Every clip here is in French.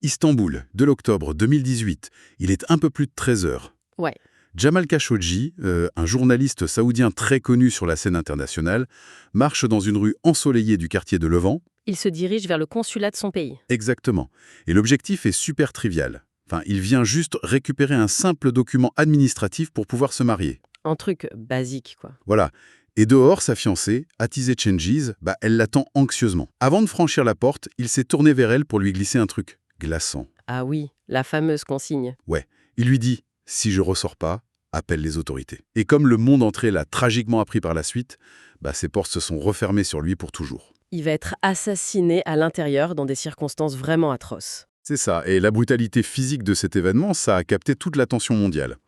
Istanbul, de l'octobre 2018. Il est un peu plus de 13 heures. Ouais. Jamal Khashoggi, un journaliste saoudien très connu sur la scène internationale, marche dans une rue ensoleillée du quartier de Levant. Il se dirige vers le consulat de son pays. Exactement. Et l'objectif est super trivial. Enfin, il vient juste récupérer un simple document administratif pour pouvoir se marier. Un truc basique, quoi. Voilà. Et dehors, sa fiancée, Hatice Cengiz, elle l'attend anxieusement. Avant de franchir la porte, il s'est tourné vers elle pour lui glisser un truc glaçant. Ah oui, la fameuse consigne. Ouais. Il lui dit « Si je ressors pas, appelle les autorités ». Et comme le monde entier l'a tragiquement appris par la suite, ses portes se sont refermées sur lui pour toujours. Il va être assassiné à l'intérieur dans des circonstances vraiment atroces. C'est ça. Et la brutalité physique de cet événement, ça a capté toute l'attention mondiale.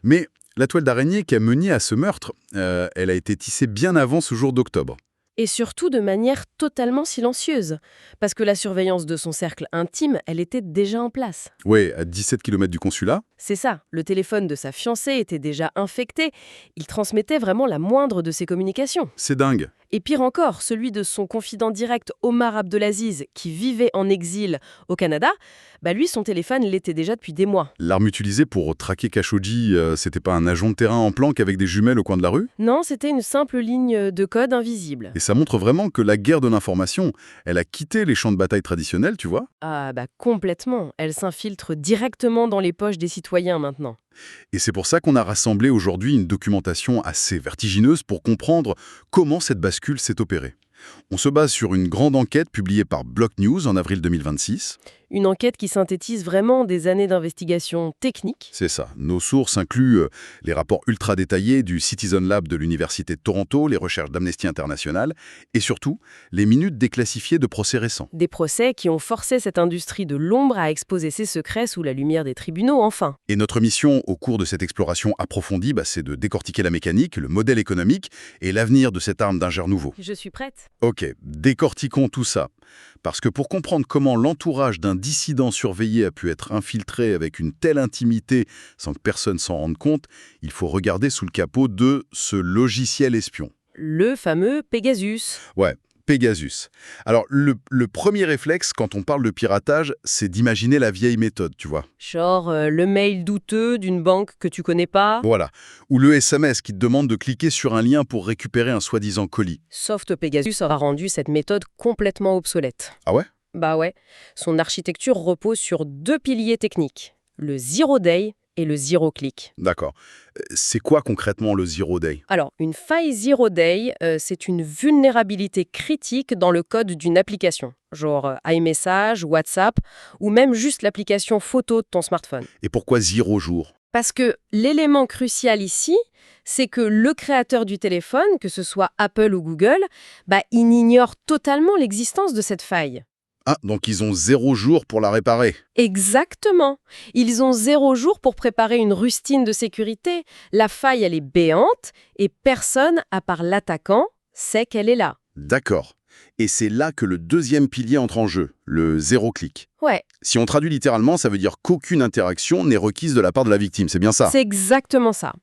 Mais la toile d'araignée qui a mené à ce meurtre, elle a été tissée bien avant ce jour d'octobre. Et surtout de manière totalement silencieuse. Parce que la surveillance de son cercle intime, elle était déjà en place. Ouais, à 17 km du consulat. C'est ça, le téléphone de sa fiancée était déjà infecté. Il transmettait vraiment la moindre de ses communications. C'est dingue. Et pire encore, celui de son confident direct Omar Abdelaziz, qui vivait en exil au Canada, lui, son téléphone l'était déjà depuis des mois. L'arme utilisée pour traquer Khashoggi, c'était pas un agent de terrain en planque avec des jumelles au coin de la rue? Non, c'était une simple ligne de code invisible. Et ça montre vraiment que la guerre de l'information, elle a quitté les champs de bataille traditionnels, tu vois? Ah complètement. Elle s'infiltre directement dans les poches des citoyens maintenant. Et c'est pour ça qu'on a rassemblé aujourd'hui une documentation assez vertigineuse pour comprendre comment cette bascule s'est opérée. On se base sur une grande enquête publiée par Block News en avril 2026. Une enquête qui synthétise vraiment des années d'investigation technique. C'est ça. Nos sources incluent les rapports ultra détaillés du Citizen Lab de l'Université de Toronto, les recherches d'Amnesty International et surtout les minutes déclassifiées de procès récents. Des procès qui ont forcé cette industrie de l'ombre à exposer ses secrets sous la lumière des tribunaux, enfin. Et notre mission au cours de cette exploration approfondie, c'est de décortiquer la mécanique, le modèle économique et l'avenir de cette arme d'un genre nouveau. Je suis prête. Ok, décortiquons tout ça. Parce que pour comprendre comment l'entourage d'un dissident surveillé a pu être infiltré avec une telle intimité sans que personne s'en rende compte, il faut regarder sous le capot de ce logiciel espion. Le fameux Pegasus. Ouais, Pegasus. Alors, le premier réflexe quand on parle de piratage, c'est d'imaginer la vieille méthode, tu vois. Genre le mail douteux d'une banque que tu connais pas. Voilà. Ou le SMS qui te demande de cliquer sur un lien pour récupérer un soi-disant colis. Sauf que Pegasus aura rendu cette méthode complètement obsolète. Ah ouais? Bah ouais. Son architecture repose sur deux piliers techniques. Le Zero Day et le Zero Click. D'accord. C'est quoi concrètement le Zero Day? Alors, une faille Zero Day, c'est une vulnérabilité critique dans le code d'une application, genre iMessage, WhatsApp, ou même juste l'application photo de ton smartphone. Et pourquoi 0 jour? Parce que l'élément crucial ici, c'est que le créateur du téléphone, que ce soit Apple ou Google, il ignore totalement l'existence de cette faille. Ah, donc ils ont 0 jour pour la réparer. Exactement. Ils ont 0 jour pour préparer une rustine de sécurité. La faille, elle est béante et personne, à part l'attaquant, sait qu'elle est là. D'accord. Et c'est là que le deuxième pilier entre en jeu, le zéro clic. Ouais, Si on traduit littéralement, ça veut dire qu'aucune interaction n'est requise de la part de la victime, c'est bien ça? c'est exactement ça.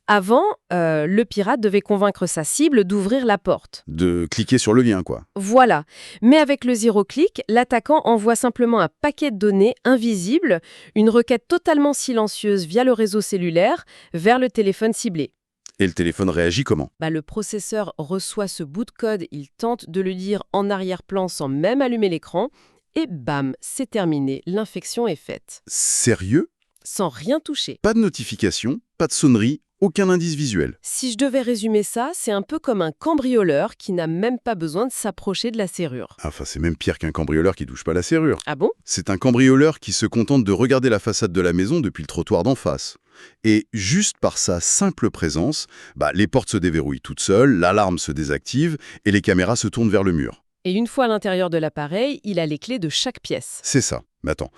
Avant, le pirate devait convaincre sa cible d'ouvrir la porte. De cliquer sur le lien, quoi. Voilà. Mais avec le zéro clic, l'attaquant envoie simplement un paquet de données invisible, une requête totalement silencieuse via le réseau cellulaire, vers le téléphone ciblé. Et le téléphone réagit comment? Le processeur reçoit ce bout de code, il tente de le lire en arrière-plan sans même allumer l'écran, et bam, c'est terminé, l'infection est faite. Sérieux? Sans rien toucher. Pas de notification, pas de sonnerie, aucun indice visuel. Si je devais résumer ça, c'est un peu comme un cambrioleur qui n'a même pas besoin de s'approcher de la serrure. Enfin, c'est même pire qu'un cambrioleur qui touche pas la serrure. Ah bon? C'est un cambrioleur qui se contente de regarder la façade de la maison depuis le trottoir d'en face. Et juste par sa simple présence, les portes se déverrouillent toutes seules, l'alarme se désactive et les caméras se tournent vers le mur. Et une fois à l'intérieur de l'appareil, il a les clés de chaque pièce. C'est ça. Mais attends,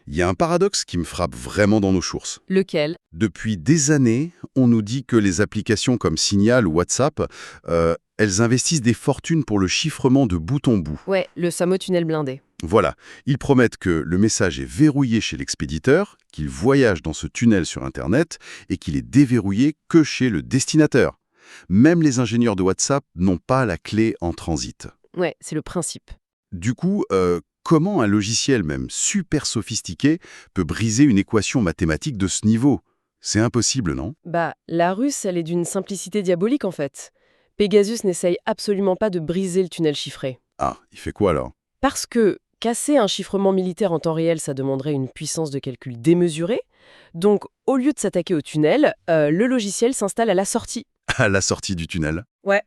il y a un paradoxe qui me frappe vraiment dans nos sources. Lequel? Depuis des années, on nous dit que les applications comme Signal ou WhatsApp, elles investissent des fortunes pour le chiffrement de bout en bout. Ouais, le fameux tunnel blindé. Voilà, ils promettent que le message est verrouillé chez l'expéditeur, qu'il voyage dans ce tunnel sur Internet et qu'il est déverrouillé que chez le destinataire. Même les ingénieurs de WhatsApp n'ont pas la clé en transit. Ouais, c'est le principe. Du coup, Comment un logiciel même super sophistiqué peut briser une équation mathématique de ce niveau? C'est impossible, non? Bah, la ruse, elle est d'une simplicité diabolique en fait. Pegasus n'essaye absolument pas de briser le tunnel chiffré. Ah, il fait quoi alors? Parce que casser un chiffrement militaire en temps réel, ça demanderait une puissance de calcul démesurée. Donc, au lieu de s'attaquer au tunnel, le logiciel s'installe à la sortie. À la sortie du tunnel. Ouais.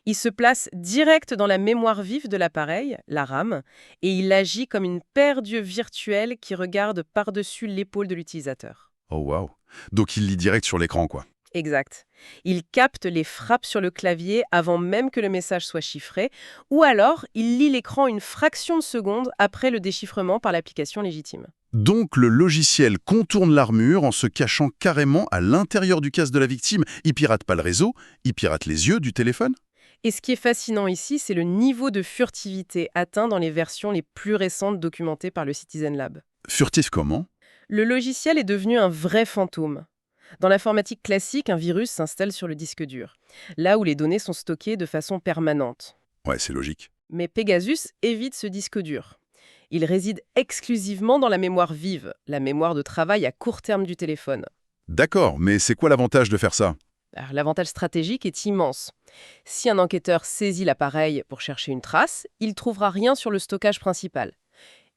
Il se place direct dans la mémoire vive de l'appareil, la RAM, et il agit comme une paire d'yeux virtuels qui regarde par-dessus l'épaule de l'utilisateur. Oh waouh. Donc il lit direct sur l'écran, quoi. Exact. Il capte les frappes sur le clavier avant même que le message soit chiffré, ou alors il lit l'écran une fraction de seconde après le déchiffrement par l'application légitime. Donc le logiciel contourne l'armure en se cachant carrément à l'intérieur du casque de la victime. Il pirate pas le réseau, il pirate les yeux du téléphone. Et ce qui est fascinant ici, c'est le niveau de furtivité atteint dans les versions les plus récentes documentées par le Citizen Lab. Furtif comment? Le logiciel est devenu un vrai fantôme. Dans l'informatique classique, un virus s'installe sur le disque dur, là où les données sont stockées de façon permanente. Ouais, c'est logique. Mais Pegasus évite ce disque dur. Il réside exclusivement dans la mémoire vive, la mémoire de travail à court terme du téléphone. D'accord, mais c'est quoi l'avantage de faire ça? Alors, l'avantage stratégique est immense. Si un enquêteur saisit l'appareil pour chercher une trace, il trouvera rien sur le stockage principal.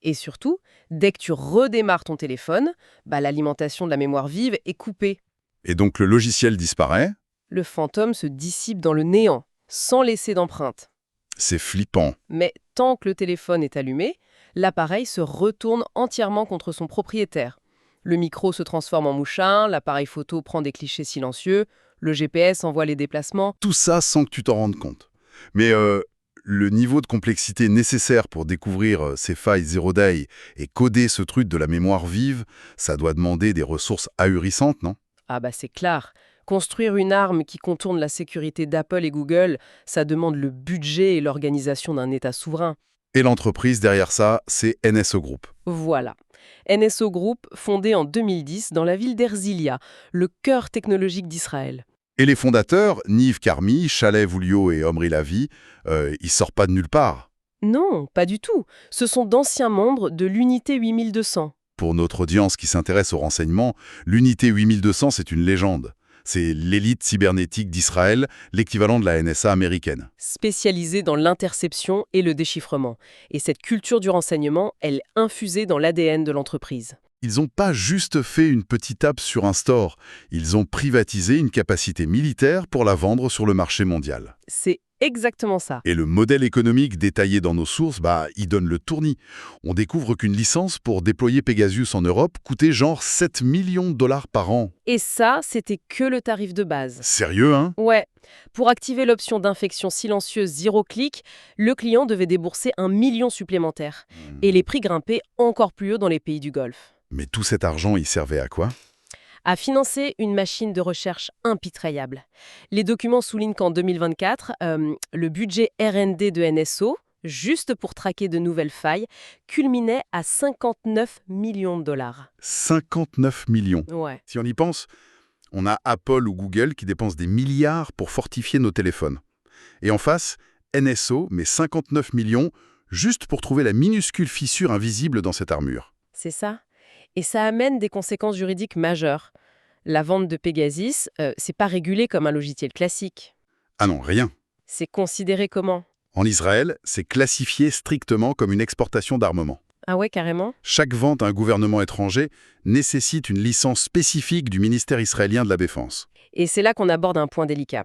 Et surtout, dès que tu redémarres ton téléphone, l'alimentation de la mémoire vive est coupée. Et donc le logiciel disparaît? Le fantôme se dissipe dans le néant, sans laisser d'empreinte. C'est flippant. Mais tant que le téléphone est allumé, l'appareil se retourne entièrement contre son propriétaire. Le micro se transforme en mouchin, l'appareil photo prend des clichés silencieux, le GPS envoie les déplacements. Tout ça sans que tu t'en rendes compte. Mais le niveau de complexité nécessaire pour découvrir ces failles zero day et coder ce truc de la mémoire vive, ça doit demander des ressources ahurissantes, non? Ah c'est clair. Construire une arme qui contourne la sécurité d'Apple et Google, ça demande le budget et l'organisation d'un État souverain. Et l'entreprise derrière ça, c'est NSO Group. Voilà. NSO Group, fondé en 2010 dans la ville d'Erzilia, le cœur technologique d'Israël. Et les fondateurs, Niv Karmi, Shalev Ulio et Omri Lavi, ils sortent pas de nulle part. Non, pas du tout. Ce sont d'anciens membres de l'unité 8200. Pour notre audience qui s'intéresse aux renseignements, l'unité 8200, c'est une légende. C'est l'élite cybernétique d'Israël, l'équivalent de la NSA américaine. Spécialisée dans l'interception et le déchiffrement. Et cette culture du renseignement, elle est infusée dans l'ADN de l'entreprise. Ils n'ont pas juste fait une petite app sur un store, ils ont privatisé une capacité militaire pour la vendre sur le marché mondial. C'est exactement ça. Et le modèle économique détaillé dans nos sources, il donne le tournis. On découvre qu'une licence pour déployer Pegasus en Europe coûtait genre 7 millions de dollars par an. Et ça, c'était que le tarif de base. Sérieux, hein? Ouais. Pour activer l'option d'infection silencieuse 0 clic, le client devait débourser 1 million supplémentaire. Et les prix grimpaient encore plus haut dans les pays du Golfe. Mais tout cet argent, il servait à quoi? À financer une machine de recherche impitoyable. Les documents soulignent qu'en 2024, le budget R&D de NSO, juste pour traquer de nouvelles failles, culminait à 59 millions de dollars. 59 millions. Ouais. Si on y pense, on a Apple ou Google qui dépensent des milliards pour fortifier nos téléphones. Et en face, NSO met 59 millions juste pour trouver la minuscule fissure invisible dans cette armure. C'est ça. Et ça amène des conséquences juridiques majeures. La vente de Pegasus, c'est pas régulé comme un logiciel classique. Ah non, rien. C'est considéré comment? En Israël, c'est classifié strictement comme une exportation d'armement. Ah ouais, carrément? Chaque vente à un gouvernement étranger nécessite une licence spécifique du ministère israélien de la Défense. Et c'est là qu'on aborde un point délicat.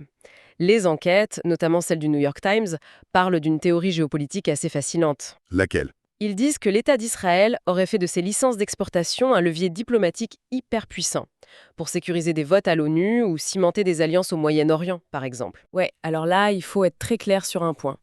Les enquêtes, notamment celle du New York Times, parlent d'une théorie géopolitique assez fascinante. Laquelle? Ils disent que l'État d'Israël aurait fait de ses licences d'exportation un levier diplomatique hyper puissant, pour sécuriser des votes à l'ONU ou cimenter des alliances au Moyen-Orient, par exemple. Ouais, alors là, il faut être très clair sur un point.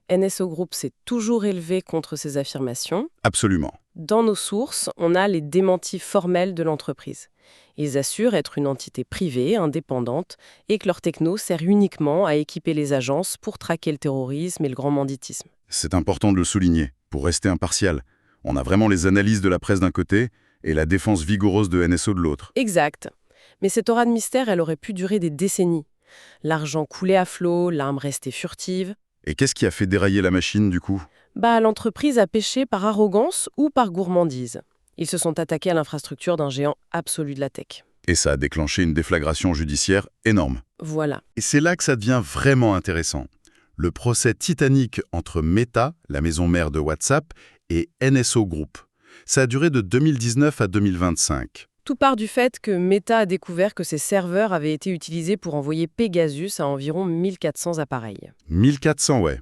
NSO Group s'est toujours élevé contre ces affirmations. Absolument. Dans nos sources, on a les démentis formels de l'entreprise. Ils assurent être une entité privée, indépendante, et que leur techno sert uniquement à équiper les agences pour traquer le terrorisme et le grand banditisme. C'est important de le souligner, pour rester impartial. On a vraiment les analyses de la presse d'un côté et la défense vigoureuse de NSO de l'autre. Exact. Mais cette aura de mystère, elle aurait pu durer des décennies. L'argent coulait à flot, l'arme restait furtive. Et qu'est-ce qui a fait dérailler la machine, du coup? L'entreprise a péché par arrogance ou par gourmandise. Ils se sont attaqués à l'infrastructure d'un géant absolu de la tech. Et ça a déclenché une déflagration judiciaire énorme. Voilà. Et c'est là que ça devient vraiment intéressant. Le procès titanique entre Meta, la maison mère de WhatsApp, et NSO Group. Ça a duré de 2019 à 2025. Tout part du fait que Meta a découvert que ses serveurs avaient été utilisés pour envoyer Pegasus à environ 1400 appareils. 1400, ouais.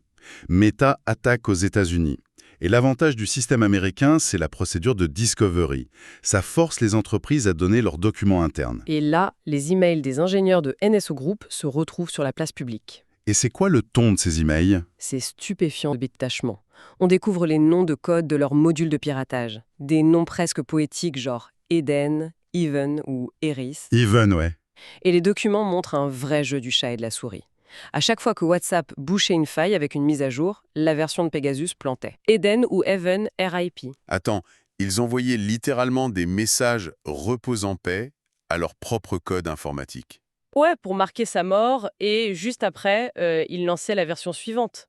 Meta attaque aux États-Unis. Et l'avantage du système américain, c'est la procédure de discovery. Ça force les entreprises à donner leurs documents internes. Et là, les emails des ingénieurs de NSO Group se retrouvent sur la place publique. Et c'est quoi le ton de ces emails? C'est stupéfiant de détachement. On découvre les noms de code de leurs modules de piratage. Des noms presque poétiques genre Eden, Even ou Eris. Even, ouais. Et les documents montrent un vrai jeu du chat et de la souris. À chaque fois que WhatsApp bouchait une faille avec une mise à jour, la version de Pegasus plantait. Eden ou Even RIP. Attends, ils envoyaient littéralement des messages « repose en paix » à leur propre code informatique. Ouais, pour marquer sa mort, et juste après, ils lançaient la version suivante.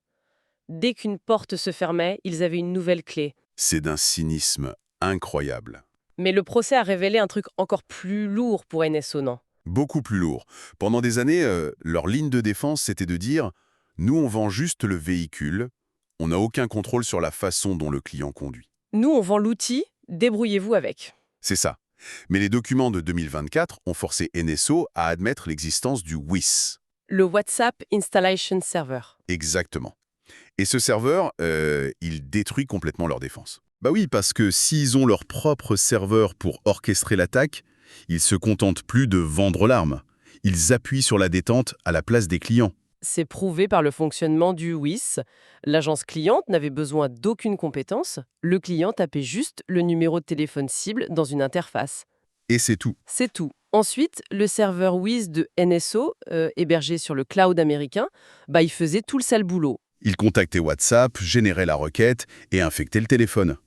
Dès qu'une porte se fermait, ils avaient une nouvelle clé. C'est d'un cynisme incroyable. Mais le procès a révélé un truc encore plus lourd pour NSO, non? Beaucoup plus lourd. Pendant des années, leur ligne de défense, c'était de dire « nous, on vend juste le véhicule, on n'a aucun contrôle sur la façon dont le client conduit ». Nous, on vend l'outil, débrouillez-vous avec. C'est ça. Mais les documents de 2024 ont forcé NSO à admettre l'existence du WIS. Le WhatsApp Installation Server. Exactement. Et ce serveur, il détruit complètement leur défense. Bah oui, parce que s'ils ont leur propre serveur pour orchestrer l'attaque, ils se contentent plus de vendre l'arme. Ils appuient sur la détente à la place des clients. C'est prouvé par le fonctionnement du WIS. L'agence cliente n'avait besoin d'aucune compétence. Le client tapait juste le numéro de téléphone cible dans une interface. Et c'est tout. C'est tout. Ensuite, le serveur WIS de NSO, hébergé sur le cloud américain, il faisait tout le sale boulot. Ils contactaient WhatsApp, généraient la requête et infectaient le téléphone.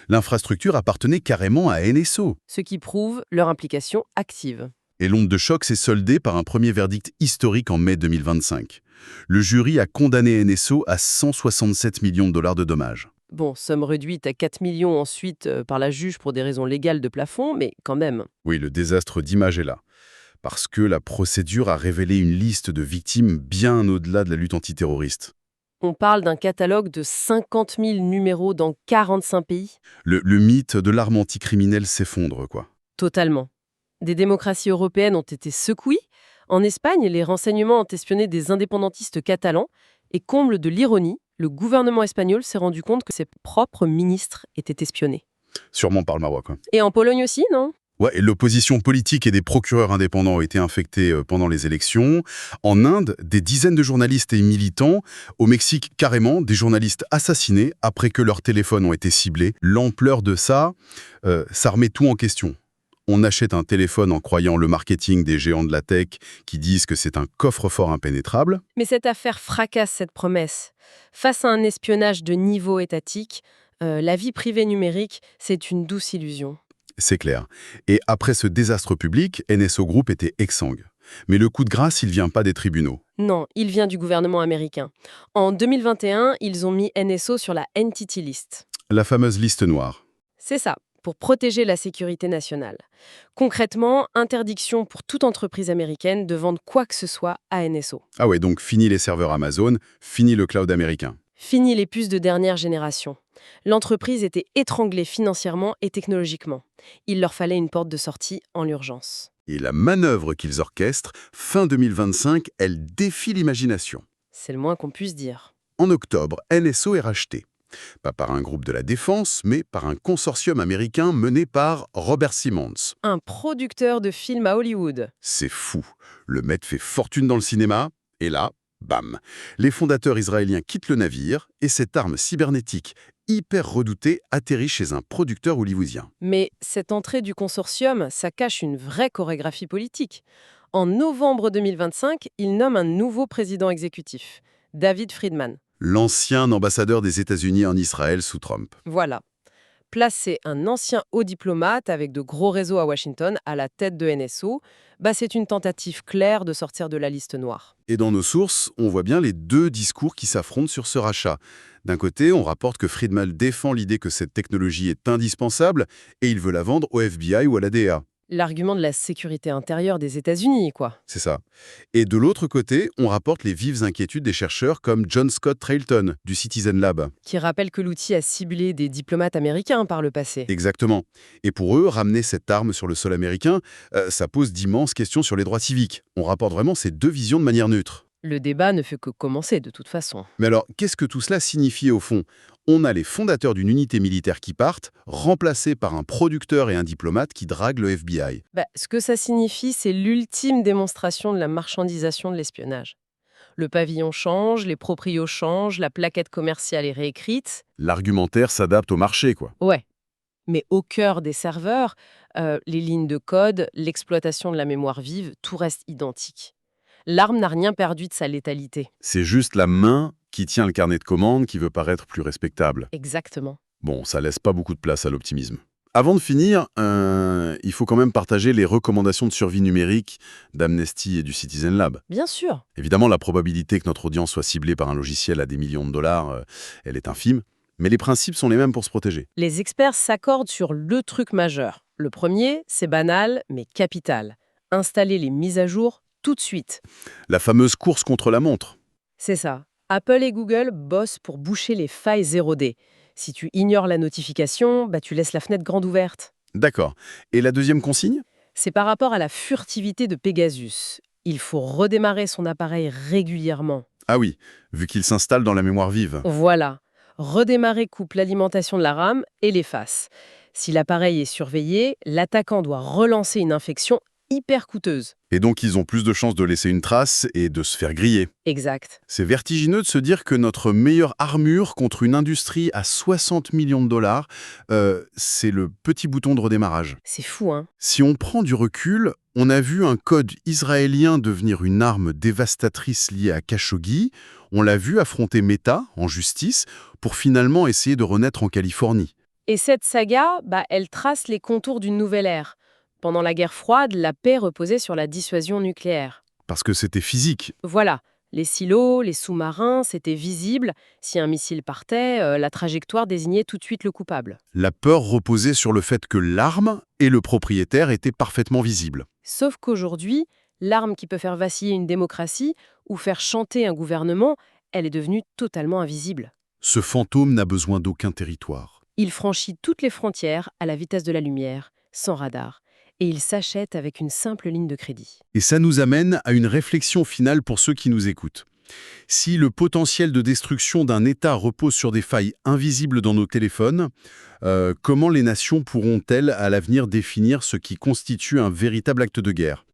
L'infrastructure appartenait carrément à NSO. Ce qui prouve leur implication active. Et l'onde de choc s'est soldée par un premier verdict historique en mai 2025. Le jury a condamné NSO à 167 millions de dollars de dommages. Bon, somme réduite à 4 millions ensuite par la juge pour des raisons légales de plafond, mais quand même. Oui, le désastre d'image est là. Parce que la procédure a révélé une liste de victimes bien au-delà de la lutte antiterroriste. On parle d'un catalogue de 50 000 numéros dans 45 pays. Le mythe de l'arme anticriminelle s'effondre, quoi. Totalement. Des démocraties européennes ont été secouées. En Espagne, les renseignements ont espionné des indépendantistes catalans. Et comble de l'ironie, le gouvernement espagnol s'est rendu compte que ses propres ministres étaient espionnés. Sûrement par le Maroc, quoi. Et en Pologne aussi, non ? Ouais, et l'opposition politique et des procureurs indépendants ont été infectés pendant les élections. En Inde, des dizaines de journalistes et militants. Au Mexique, carrément, des journalistes assassinés après que leurs téléphones ont été ciblés. L'ampleur de ça, ça remet tout en question. On achète un téléphone en croyant le marketing des géants de la tech qui disent que c'est un coffre-fort impénétrable. Mais cette affaire fracasse cette promesse. Face à un espionnage de niveau étatique, la vie privée numérique, c'est une douce illusion. C'est clair. Et après ce désastre public, NSO Group était exsangue. Mais le coup de grâce, il vient pas des tribunaux. Non, il vient du gouvernement américain. En 2021, ils ont mis NSO sur la Entity List. La fameuse liste noire. C'est ça, pour protéger la sécurité nationale. Concrètement, interdiction pour toute entreprise américaine de vendre quoi que ce soit à NSO. Ah ouais, donc fini les serveurs Amazon, fini le cloud américain. Fini les puces de dernière génération. L'entreprise était étranglée financièrement et technologiquement. Il leur fallait une porte de sortie en urgence. Et la manœuvre qu'ils orchestrent, fin 2025, elle défie l'imagination. C'est le moins qu'on puisse dire. En octobre, NSO est racheté. Pas par un groupe de la défense, mais par un consortium américain mené par Robert Simmons. Un producteur de films à Hollywood. C'est fou. Le mec fait fortune dans le cinéma, et là, bam. Les fondateurs israéliens quittent le navire, et cette arme cybernétique hyper redoutée atterrit chez un producteur hollywoodien. Mais cette entrée du consortium, ça cache une vraie chorégraphie politique. En novembre 2025, il nomme un nouveau président exécutif, David Friedman. L'ancien ambassadeur des États-Unis en Israël sous Trump. Voilà. placer un ancien haut diplomate avec de gros réseaux à Washington à la tête de NSO, c'est une tentative claire de sortir de la liste noire. Et dans nos sources, on voit bien les deux discours qui s'affrontent sur ce rachat. D'un côté, on rapporte que Friedman défend l'idée que cette technologie est indispensable et il veut la vendre au FBI ou à la DEA. L'argument de la sécurité intérieure des États-Unis, quoi. C'est ça. Et de l'autre côté, on rapporte les vives inquiétudes des chercheurs comme John Scott Trailton, du Citizen Lab. Qui rappelle que l'outil a ciblé des diplomates américains par le passé. Exactement. Et pour eux, ramener cette arme sur le sol américain, ça pose d'immenses questions sur les droits civiques. On rapporte vraiment ces deux visions de manière neutre. Le débat ne fait que commencer de toute façon. Mais alors, qu'est-ce que tout cela signifie au fond? On a les fondateurs d'une unité militaire qui partent, remplacés par un producteur et un diplomate qui draguent le FBI. Ce que ça signifie, c'est l'ultime démonstration de la marchandisation de l'espionnage. Le pavillon change, les proprios changent, la plaquette commerciale est réécrite. L'argumentaire s'adapte au marché, quoi. Ouais. Mais au cœur des serveurs, les lignes de code, l'exploitation de la mémoire vive, tout reste identique. L'arme n'a rien perdu de sa létalité. C'est juste la main qui tient le carnet de commandes qui veut paraître plus respectable. Exactement. Bon, ça laisse pas beaucoup de place à l'optimisme. Avant de finir, il faut quand même partager les recommandations de survie numérique d'Amnesty et du Citizen Lab. Bien sûr. Évidemment, la probabilité que notre audience soit ciblée par un logiciel à des millions de dollars, elle est infime, mais les principes sont les mêmes pour se protéger. Les experts s'accordent sur le truc majeur. Le premier, c'est banal, mais capital. Installer les mises à jour tout de suite. La fameuse course contre la montre. C'est ça. Apple et Google bossent pour boucher les failles 0D. Si tu ignores la notification, tu laisses la fenêtre grande ouverte. D'accord. Et la deuxième consigne? C'est par rapport à la furtivité de Pegasus. Il faut redémarrer son appareil régulièrement. Ah oui, vu qu'il s'installe dans la mémoire vive. Voilà. Redémarrer coupe l'alimentation de la RAM et l'efface. Si l'appareil est surveillé, l'attaquant doit relancer une infection hyper coûteuse. Et donc, ils ont plus de chances de laisser une trace et de se faire griller. Exact. C'est vertigineux de se dire que notre meilleure armure contre une industrie à 60 millions de dollars, c'est le petit bouton de redémarrage. C'est fou, hein? Si on prend du recul, on a vu un code israélien devenir une arme dévastatrice liée à Khashoggi. On l'a vu affronter Meta en justice pour finalement essayer de renaître en Californie. Et cette saga, elle trace les contours d'une nouvelle ère. Pendant la guerre froide, la paix reposait sur la dissuasion nucléaire. Parce que c'était physique. Voilà, les silos, les sous-marins, c'était visible. Si un missile partait, la trajectoire désignait tout de suite le coupable. La peur reposait sur le fait que l'arme et le propriétaire étaient parfaitement visibles. Sauf qu'aujourd'hui, l'arme qui peut faire vaciller une démocratie ou faire chanter un gouvernement, elle est devenue totalement invisible. Ce fantôme n'a besoin d'aucun territoire. Il franchit toutes les frontières à la vitesse de la lumière, sans radar. Et il s'achète avec une simple ligne de crédit. Et ça nous amène à une réflexion finale pour ceux qui nous écoutent. Si le potentiel de destruction d'un État repose sur des failles invisibles dans nos téléphones, comment les nations pourront-elles à l'avenir définir ce qui constitue un véritable acte de guerre ?